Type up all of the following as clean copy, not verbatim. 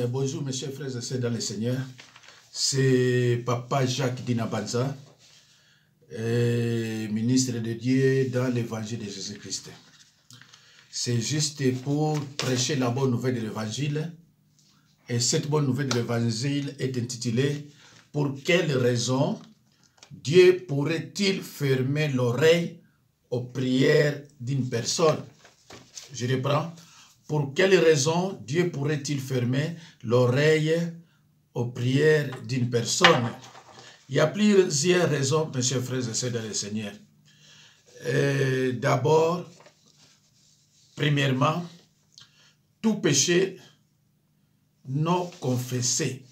Bonjour mes chers frères et sœurs dans le Seigneur, c'est Papa Jacques Dinabanza, ministre de Dieu dans l'évangile de Jésus-Christ. C'est juste pour prêcher la bonne nouvelle de l'évangile, et cette bonne nouvelle de l'évangile est intitulée « Pour quelle raison Dieu pourrait-il fermer l'oreille aux prières d'une personne ?» Je reprends. Pour quelle raison Dieu pourrait-il fermer l'oreille aux prières d'une personne? Il y a plusieurs raisons, mes chers frères et sœurs dans le Seigneur. D'abord, premièrement, tout péché non confessé,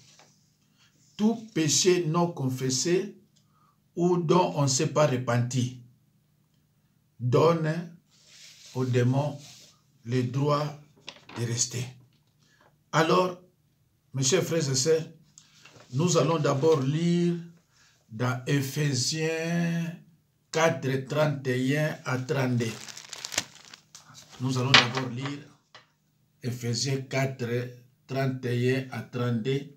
ou dont on ne s'est pas repenti, donne au démon le droit de rester. Alors, mes chers frères et sœurs, nous allons d'abord lire dans Ephésiens 4, 31 à 32. Nous allons d'abord lire Ephésiens 4, 31 à 32.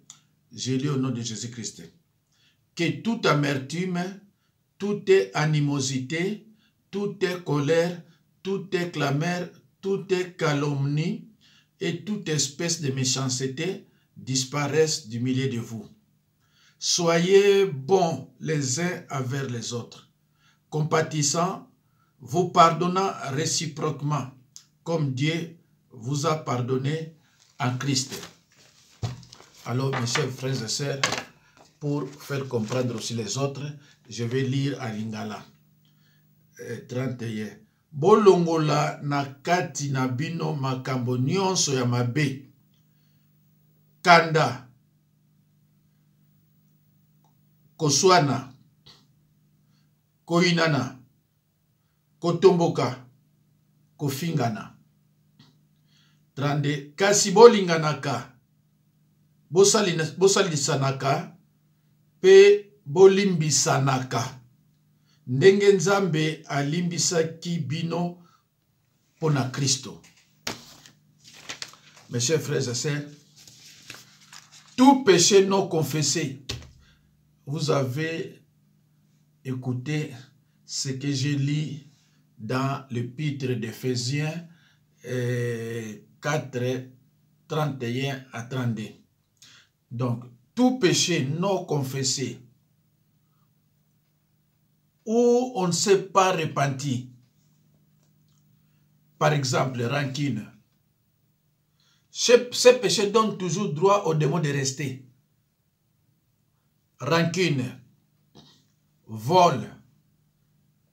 Je lis au nom de Jésus-Christ. Que toute amertume, toute animosité, toute colère, toute clameur, toute calomnie et toute espèce de méchanceté disparaissent du milieu de vous. Soyez bons les uns envers les autres, compatissants, vous pardonnant réciproquement, comme Dieu vous a pardonné en Christ. Alors, mes chers frères et sœurs, pour faire comprendre aussi les autres, je vais lire à Lingala 31. Bolongola na kati na bino makambo nyonso ya mabe, kanda, koswana, koinana, kotomboka, kofingana. 32. Kasi bolinganaka, bosalisanaka, pe bolimbisanaka. Ndenge Nzambe alimbisaki bino pona Christo. Mes chers frères et sœurs, tout péché non confessé, vous avez écouté ce que j'ai lu dans l'épître d'Éphésiens 4, 31 à 32. Donc, tout péché non confessé, où on ne s'est pas repenti. Par exemple, rancune. Ces péchés donnent toujours droit au démon de rester. Rancune, vol,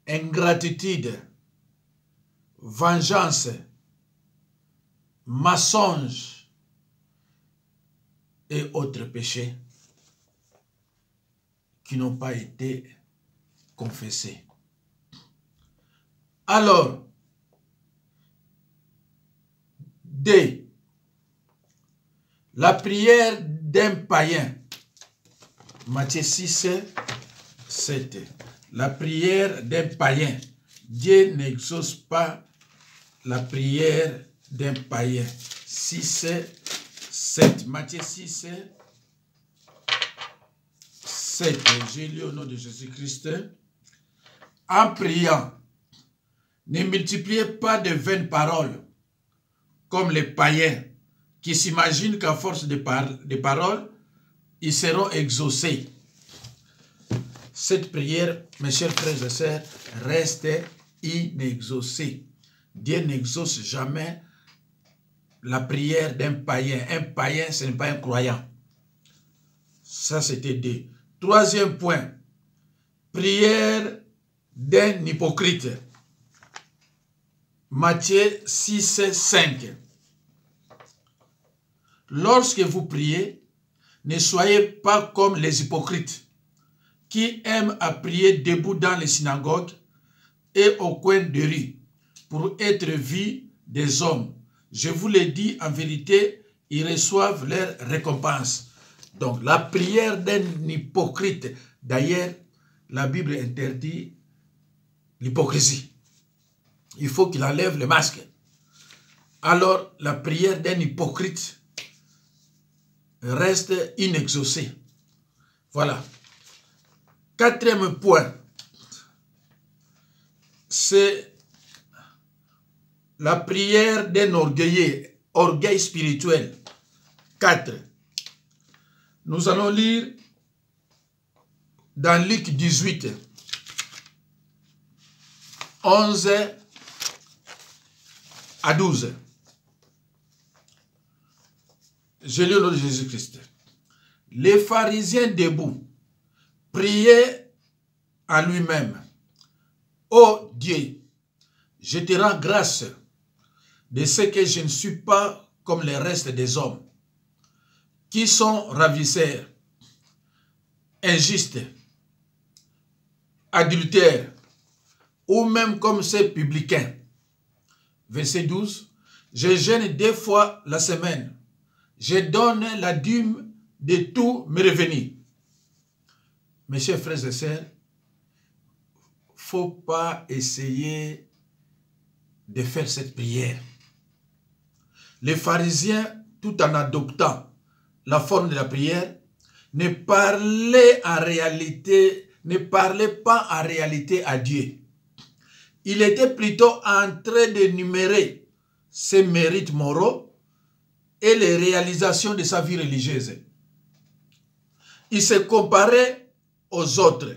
ingratitude, vengeance, mensonge et autres péchés qui n'ont pas été confessé. Alors, D. La prière d'un païen. Matthieu 6, 7. La prière d'un païen. Dieu n'exauce pas la prière d'un païen. 6, 7. Matthieu 6, 7. J'ai lu au nom de Jésus-Christ. En priant, ne multipliez pas de vaines paroles, comme les païens qui s'imaginent qu'à force de paroles, ils seront exaucés. Cette prière, mes chers frères et sœurs, reste inexaucée. Dieu n'exauce jamais la prière d'un païen. Un païen, ce n'est pas un croyant. Ça, c'était deux. Troisième point, prière d'un hypocrite. Matthieu 6, 5. Lorsque vous priez, ne soyez pas comme les hypocrites qui aiment à prier debout dans les synagogues et au coin de rue pour être vus des hommes. Je vous le dis en vérité, ils reçoivent leur récompense. Donc la prière d'un hypocrite, d'ailleurs, la Bible interdit l'hypocrisie. Il faut qu'il enlève le masque. Alors, la prière d'un hypocrite reste inexaucé. Voilà. Quatrième point, c'est la prière d'un orgueilleux, orgueil spirituel. 4. Nous allons lire dans Luc 18, 11 à 12. Je lis au nom de Jésus-Christ. Les pharisiens debout priaient à lui-même. Ô Dieu, je te rends grâce de ce que je ne suis pas comme le reste des hommes, qui sont ravisseurs, injustes, adultères, ou même comme ces publicains. Verset 12. Je jeûne 2 fois la semaine. Je donne la dîme de tous mes revenus. Mes chers frères et sœurs, il ne faut pas essayer de faire cette prière. Les pharisiens, tout en adoptant la forme de la prière, ne parlaient pas en réalité à Dieu. Il était plutôt en train d'énumérer ses mérites moraux et les réalisations de sa vie religieuse. Il se comparait aux autres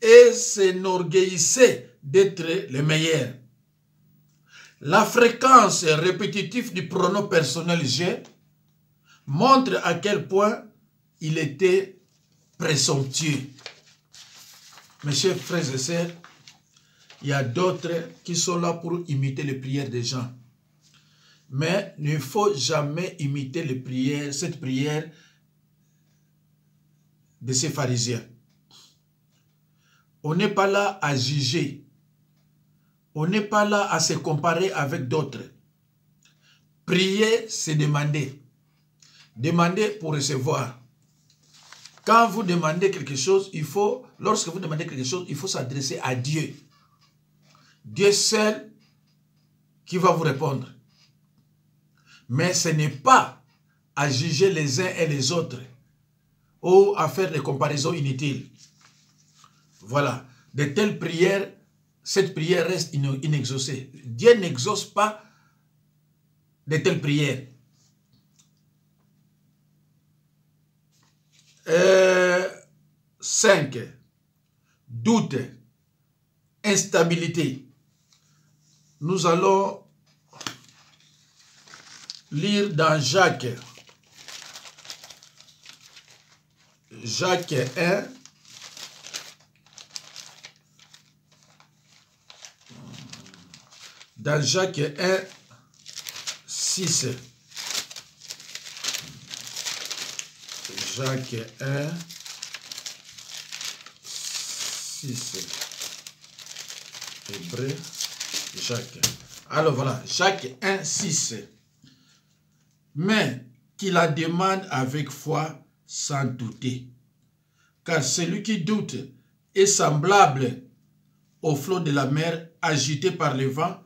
et s'enorgueillissait d'être le meilleur. La fréquence répétitive du pronom personnel « je » montre à quel point il était présomptueux. Mes chers frères et sœurs, il y a d'autres qui sont là pour imiter les prières des gens. Mais il ne faut jamais imiter les prières, cette prière de ces pharisiens. On n'est pas là à juger. On n'est pas là à se comparer avec d'autres. Prier, c'est demander. Demander pour recevoir. Quand vous demandez quelque chose, lorsque vous demandez quelque chose, il faut s'adresser à Dieu. Dieu seul qui va vous répondre. Mais ce n'est pas à juger les uns et les autres ou à faire des comparaisons inutiles. Voilà. De telles prières, cette prière reste inexaucée. Dieu n'exauce pas de telles prières. 5. Doute, instabilité. Nous allons lire dans Jacques 1. Dans Jacques 1, 6. Jacques 1, 6. Hébreu, Jacques. Alors voilà, Jacques 1, 6. Mais qu'il la demande avec foi sans douter. Car celui qui doute est semblable au flot de la mer agité par le vent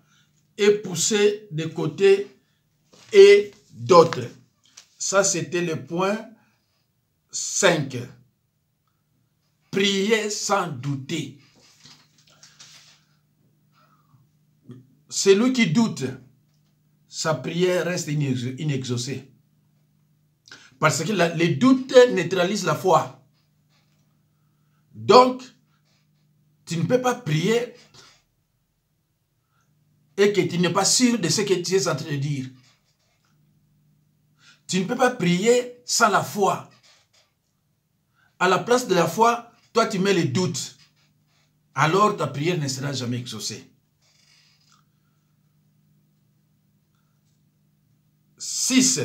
et poussé de côté et d'autres. Ça, c'était le point 5. Priez sans douter. Celui qui doute, sa prière reste inexaucée. Parce que les doutes neutralisent la foi. Donc, tu ne peux pas prier et que tu n'es pas sûr de ce que tu es en train de dire. Tu ne peux pas prier sans la foi. À la place de la foi, toi tu mets les doutes. Alors ta prière ne sera jamais exaucée. 6.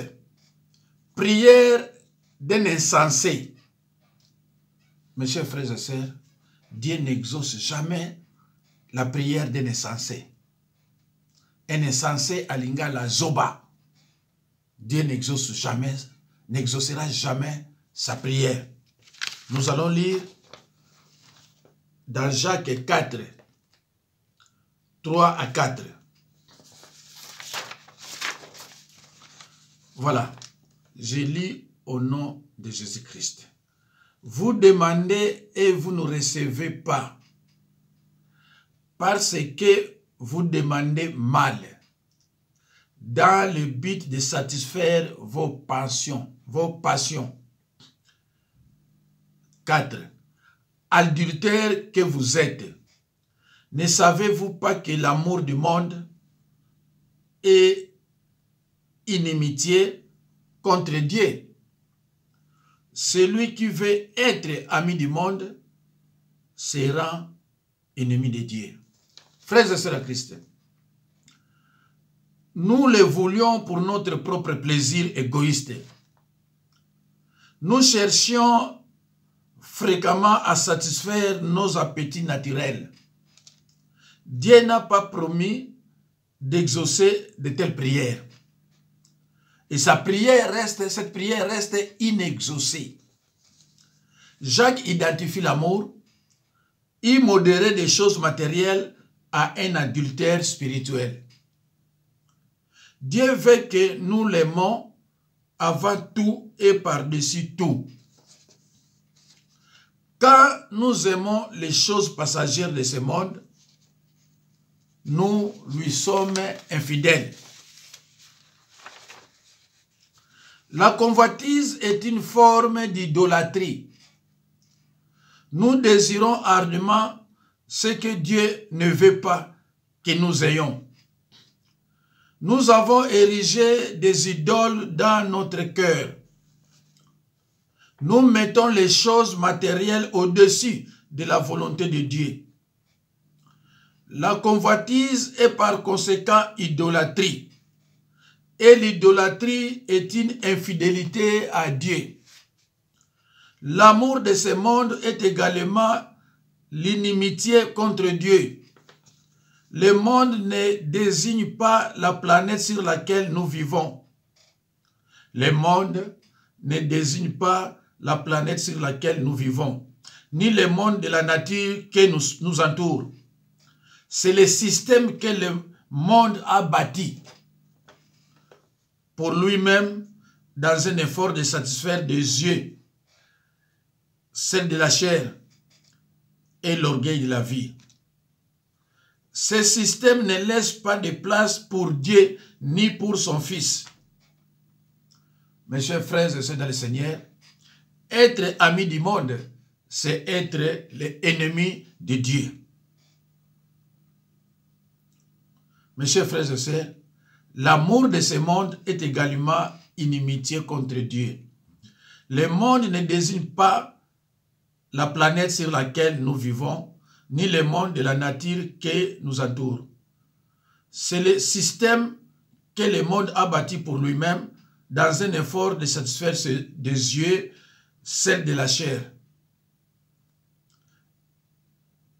Prière d'un insensé. Mes chers frères et sœurs, Dieu n'exauce jamais la prière d'un insensé. Un insensé à l'ingala zoba. Dieu n'exaucera jamais sa prière. Nous allons lire dans Jacques 4, 3 à 4. Voilà. Je lis au nom de Jésus-Christ. Vous demandez et vous ne recevez pas parce que vous demandez mal dans le but de satisfaire vos passions. 4. Adultères que vous êtes, ne savez-vous pas que l'amour du monde est inimitié contre Dieu? Celui qui veut être ami du monde sera ennemi de Dieu. Frères et sœurs en Christ, nous le voulions pour notre propre plaisir égoïste. Nous cherchions fréquemment à satisfaire nos appétits naturels. Dieu n'a pas promis d'exaucer de telles prières. Et cette prière reste inexaucée. Jacques identifie l'amour, immodéré des choses matérielles à un adultère spirituel. Dieu veut que nous l'aimons avant tout et par-dessus tout. Quand nous aimons les choses passagères de ce monde, nous lui sommes infidèles. La convoitise est une forme d'idolâtrie. Nous désirons ardemment ce que Dieu ne veut pas que nous ayons. Nous avons érigé des idoles dans notre cœur. Nous mettons les choses matérielles au-dessus de la volonté de Dieu. La convoitise est par conséquent idolâtrie. Et l'idolâtrie est une infidélité à Dieu. L'amour de ce monde est également l'inimitié contre Dieu. Le monde ne désigne pas la planète sur laquelle nous vivons. Le monde ne désigne pas la planète sur laquelle nous vivons, ni le monde de la nature qui nous entoure. C'est le système que le monde a bâti pour lui-même dans un effort de satisfaire des yeux, celle de la chair et l'orgueil de la vie. Ce système ne laisse pas de place pour Dieu ni pour son Fils. Mes chers frères et sœurs dans le Seigneur, être ami du monde, c'est être l'ennemi de Dieu. Mes chers frères et sœurs, l'amour de ce monde est également inimitié contre Dieu. Le monde ne désigne pas la planète sur laquelle nous vivons, ni le monde de la nature qui nous entoure. C'est le système que le monde a bâti pour lui-même dans un effort de satisfaire ses désirs, celle de la chair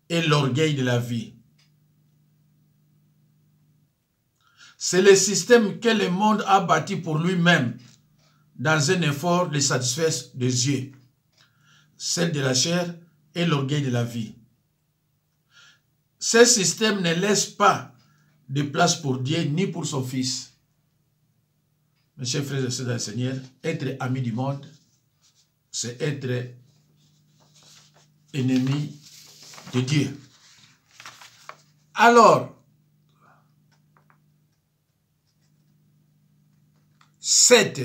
et l'orgueil de la vie. C'est le système que le monde a bâti pour lui-même dans un effort de satisfaire des yeux, celle de la chair et l'orgueil de la vie. Ce système ne laisse pas de place pour Dieu ni pour son Fils. Mes chers frères et sœurs dans le Seigneur, être ami du monde, c'est être ennemi de Dieu. Alors, cette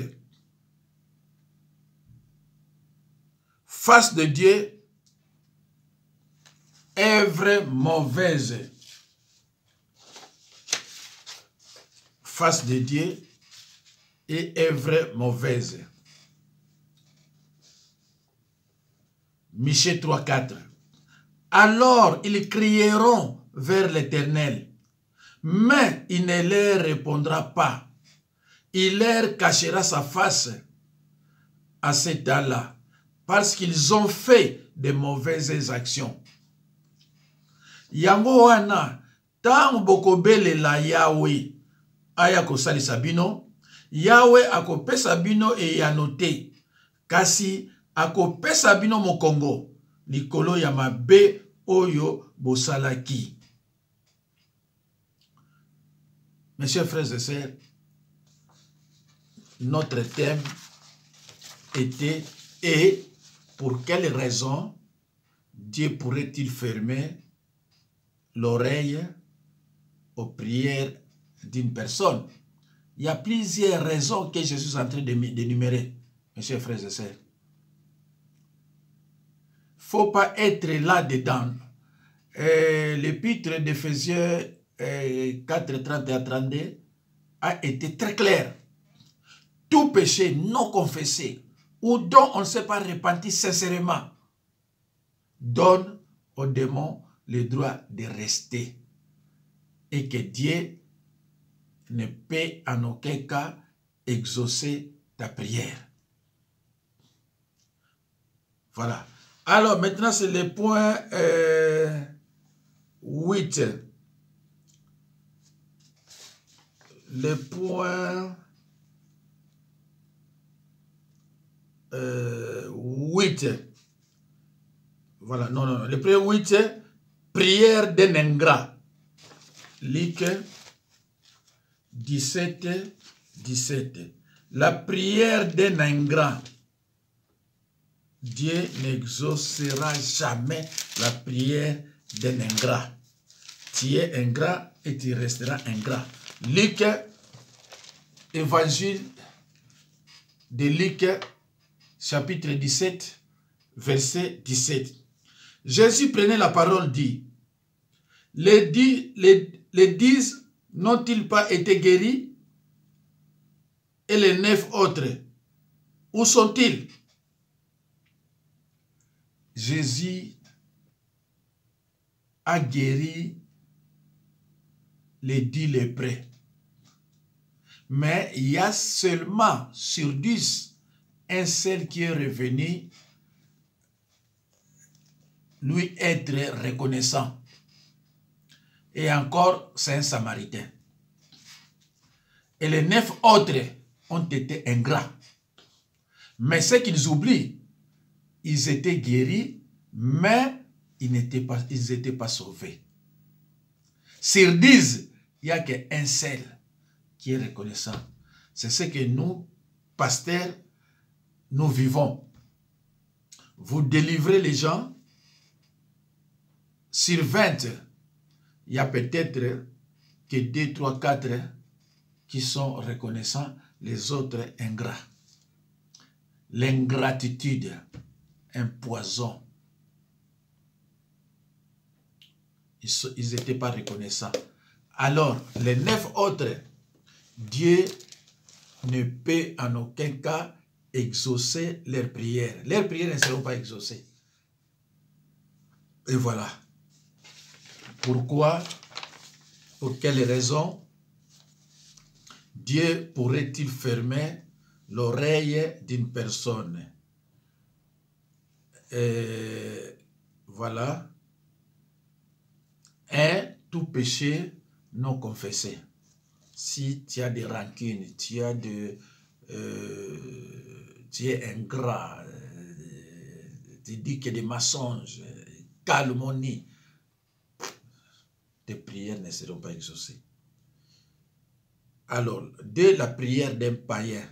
face de Dieu est vraie mauvaise. Face de Dieu est vraie mauvaise. Michée 3,4. Alors ils crieront vers l'Éternel, mais il ne leur répondra pas. Il leur cachera sa face à ces temps-là, parce qu'ils ont fait de mauvaises actions. Yango wana, tant bokobelela Yahweh, aya kosalisa bino, Yahweh akopesa bino e yanote, kasi akopesa bino mokongo, likolo ya mabe oyo bosalaki. Mes chers frères et sœurs, notre thème était et pour quelle raison Dieu pourrait-il fermer l'oreille aux prières d'une personne? Il y a plusieurs raisons que je suis en train d'énumérer, mes chers frères et sœurs. Il ne faut pas être là-dedans. L'épître d'Éphésiens 4, 30 à 32 a été très clair. Tout péché non confessé ou dont on ne s'est pas repenti sincèrement donne au démon le droit de rester et que Dieu ne peut en aucun cas exaucer ta prière. Voilà. Alors maintenant c'est le point 8. Le point 8. Voilà, non. Le point 8, prière d'un ingrat. Luc 17, 17. La prière d'un ingrat. Dieu n'exaucera jamais la prière d'un ingrat. Tu es ingrat et tu resteras ingrat. Luc, évangile de Luc, chapitre 17, verset 17. Jésus prenait la parole, dit, les 10 n'ont-ils pas été guéris? Et les 9 autres, où sont-ils? Jésus a guéri les 10 lépreux. Mais il y a seulement sur 10 un seul qui est revenu lui être reconnaissant. Et encore, c'est un Samaritain. Et les 9 autres ont été ingrats. Mais ce qu'ils oublient, ils étaient guéris, mais ils n'étaient pas sauvés. Sur 10, il n'y a qu'un seul qui est reconnaissant. C'est ce que nous, pasteurs, nous vivons. Vous délivrez les gens. Sur 20, il y a peut-être que 2, 3, 4 qui sont reconnaissants, les autres ingrats. L'ingratitude, un poison. Ils n'étaient pas reconnaissants. Alors, les 9 autres, Dieu ne peut en aucun cas exaucer leurs prières. Leurs prières ne seront pas exaucées. Et voilà. Pourquoi? Pour quelle raison Dieu pourrait-il fermer l'oreille d'une personne? Voilà. Tout péché non confessé. Si tu as des rancunes, tu es ingrat, tu dis que des mensonges, calomnie, tes prières ne seront pas exaucées. Alors, dès la prière d'un païen,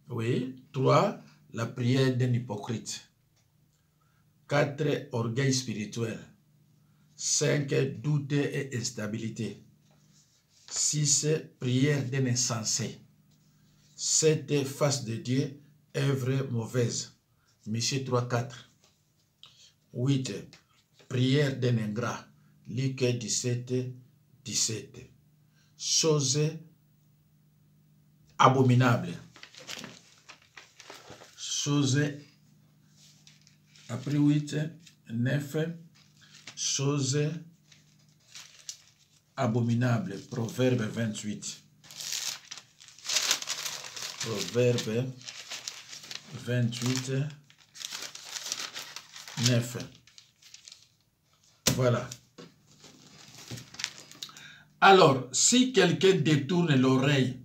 oui. 3, la prière d'un hypocrite. 4, orgueil spirituel. 5, doute et instabilité. 6, prière d'un insensé. 7, face de Dieu, œuvre mauvaise. Michée 3, 4. 8, prière d'un ingrat. Luc 17, 17. Chose abominable. Chose, après 8, 9, chose abominable. Proverbe 28. Proverbe 28, 9. Voilà. Alors, si quelqu'un détourne l'oreille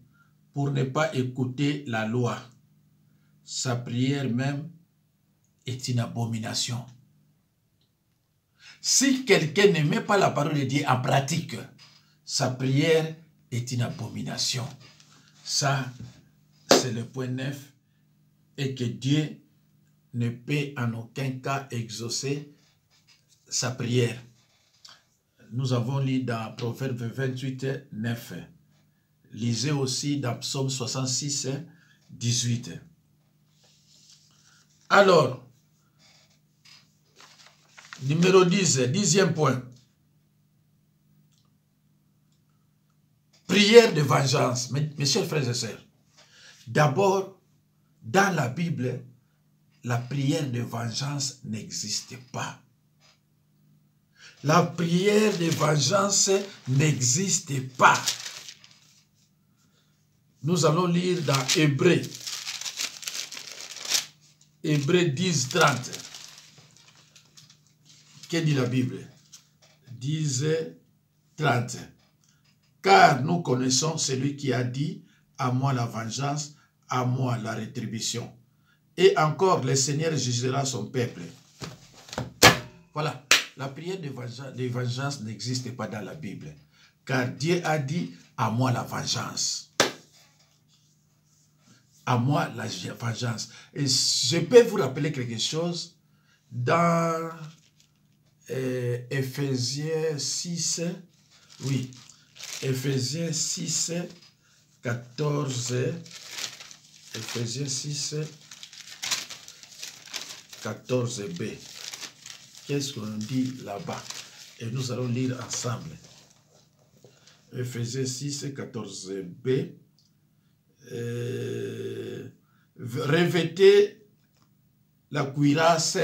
pour ne pas écouter la loi, sa prière même est une abomination. Si quelqu'un ne met pas la parole de Dieu en pratique, sa prière est une abomination. Ça, c'est le point 9. Et que Dieu ne peut en aucun cas exaucer sa prière. Nous avons lu dans Proverbe 28, 9. Lisez aussi dans Psaume 66, 18. Alors, numéro 10, 10e point. Prière de vengeance. Mes chers frères et sœurs, d'abord, dans la Bible, la prière de vengeance n'existe pas. La prière de vengeance n'existe pas. Nous allons lire dans Hébreux. Hébreux 10, 30. Que dit la Bible? 10, 30. Car nous connaissons celui qui a dit, à moi la vengeance, à moi la rétribution. Et encore, le Seigneur jugera son peuple. Voilà, la prière de vengeance n'existe pas dans la Bible. Car Dieu a dit, à moi la vengeance. À moi la vengeance. Et je peux vous rappeler quelque chose dans Ephésiens 6, oui, Ephésiens 6, 14, Ephésiens 6, 14b. Qu'est-ce qu'on dit là-bas? Et nous allons lire ensemble. Ephésiens 6, 14b. Revêtez la cuirasse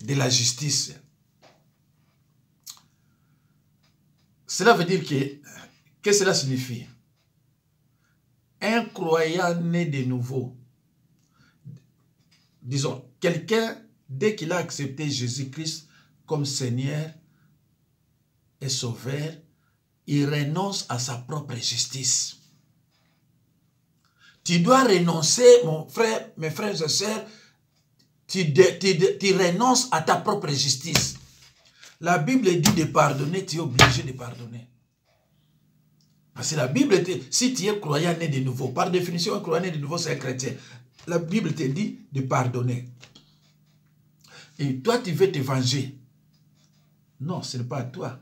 de la justice. Cela veut dire que cela signifie? Un croyant né de nouveau, disons, quelqu'un, dès qu'il a accepté Jésus-Christ comme Seigneur et Sauveur, il renonce à sa propre justice. Tu dois renoncer, mon frère, mes frères et sœurs, tu renonces à ta propre justice. La Bible dit de pardonner, tu es obligé de pardonner. Parce que la Bible, si tu es croyant né de nouveau, par définition, un croyant né de nouveau, c'est un chrétien. La Bible te dit de pardonner. Et toi, tu veux te venger. Non, ce n'est pas à toi.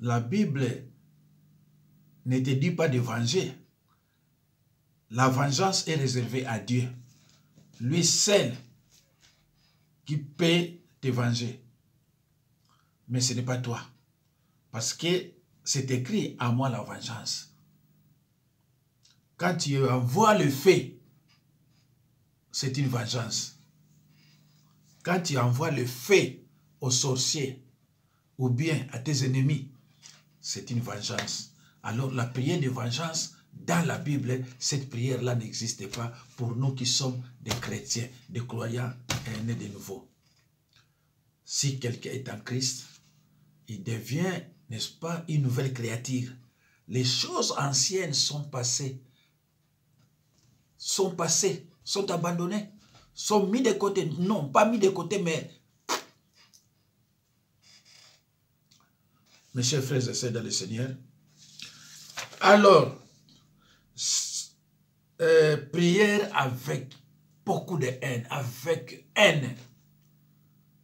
La Bible ne te dit pas de venger. La vengeance est réservée à Dieu. Lui seul qui peut te venger. Mais ce n'est pas toi. Parce que c'est écrit à moi la vengeance. Quand tu envoies le fait, c'est une vengeance. Quand tu envoies le fait aux sorciers ou bien à tes ennemis, c'est une vengeance. Alors la prière de vengeance, dans la Bible, cette prière-là n'existe pas pour nous qui sommes des chrétiens, des croyants nés de nouveau. Si quelqu'un est en Christ, il devient, n'est-ce pas, une nouvelle créature. Les choses anciennes sont passées, sont abandonnées, sont mises de côté. Non, pas mis de côté, mais... Mes chers frères et sœurs dans le Seigneur, alors, prière avec beaucoup de haine, avec haine.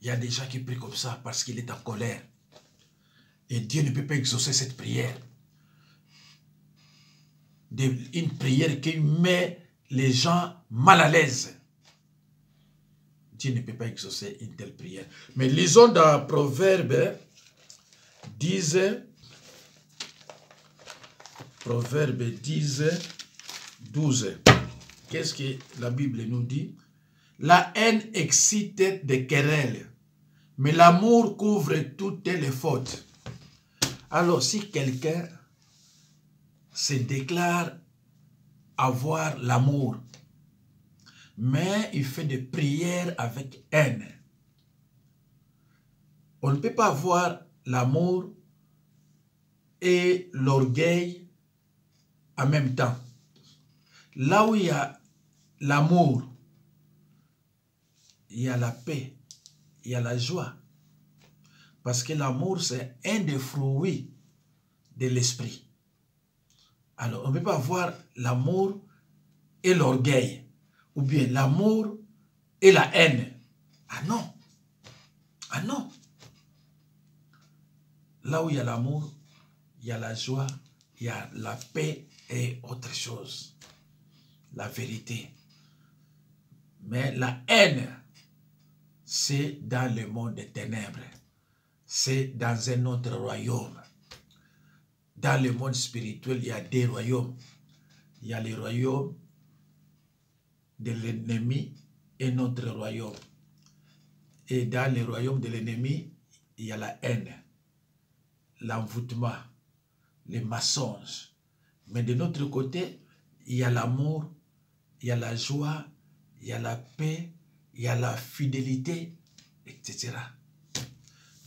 Il y a des gens qui prient comme ça parce qu'il est en colère. Et Dieu ne peut pas exaucer cette prière. Une prière qui met les gens mal à l'aise. Dieu ne peut pas exaucer une telle prière. Mais lisons dans Proverbe 10, Proverbe 10, 12. Qu'est-ce que la Bible nous dit? La haine excite des querelles, mais l'amour couvre toutes les fautes. Alors, si quelqu'un se déclare avoir l'amour, mais il fait des prières avec haine, on ne peut pas avoir l'amour et l'orgueil en même temps. Là où il y a l'amour, il y a la paix, il y a la joie. Parce que l'amour, c'est un des fruits de l'esprit. Alors, on ne peut pas avoir l'amour et l'orgueil, ou bien l'amour et la haine. Ah non. Ah non. Là où il y a l'amour, il y a la joie, il y a la paix et autre chose. La vérité. Mais la haine, c'est dans le monde des ténèbres. C'est dans un autre royaume. Dans le monde spirituel, il y a des royaumes. Il y a le royaume de l'ennemi et notre royaume. Et dans le royaume de l'ennemi, il y a la haine, l'envoûtement, les mensonges. Mais de notre côté, il y a l'amour, il y a la joie, il y a la paix, il y a la fidélité, etc.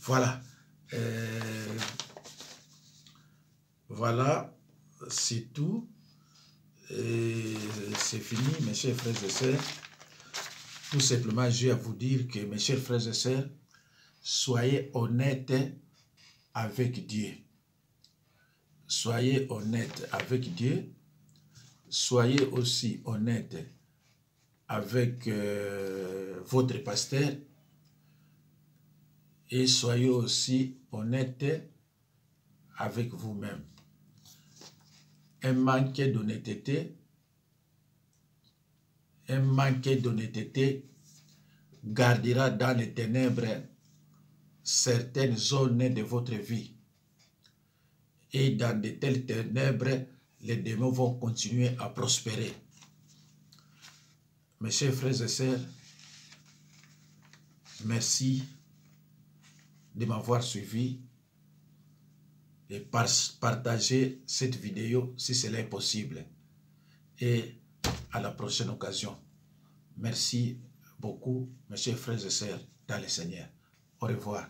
Voilà. Voilà, c'est tout. C'est fini, mes chers frères et sœurs. Tout simplement, j'ai à vous dire que, mes chers frères et sœurs, soyez honnêtes avec Dieu. Soyez honnêtes avec Dieu. Soyez aussi honnêtes avec votre pasteur. Et soyez aussi honnêtes avec vous-même. Un manque d'honnêteté gardera dans les ténèbres certaines zones de votre vie. Et dans de telles ténèbres, les démons vont continuer à prospérer. Mes chers frères et sœurs, merci de m'avoir suivi et partager cette vidéo si cela est possible. Et à la prochaine occasion. Merci beaucoup, mes chers frères et sœurs dans le Seigneur. Au revoir.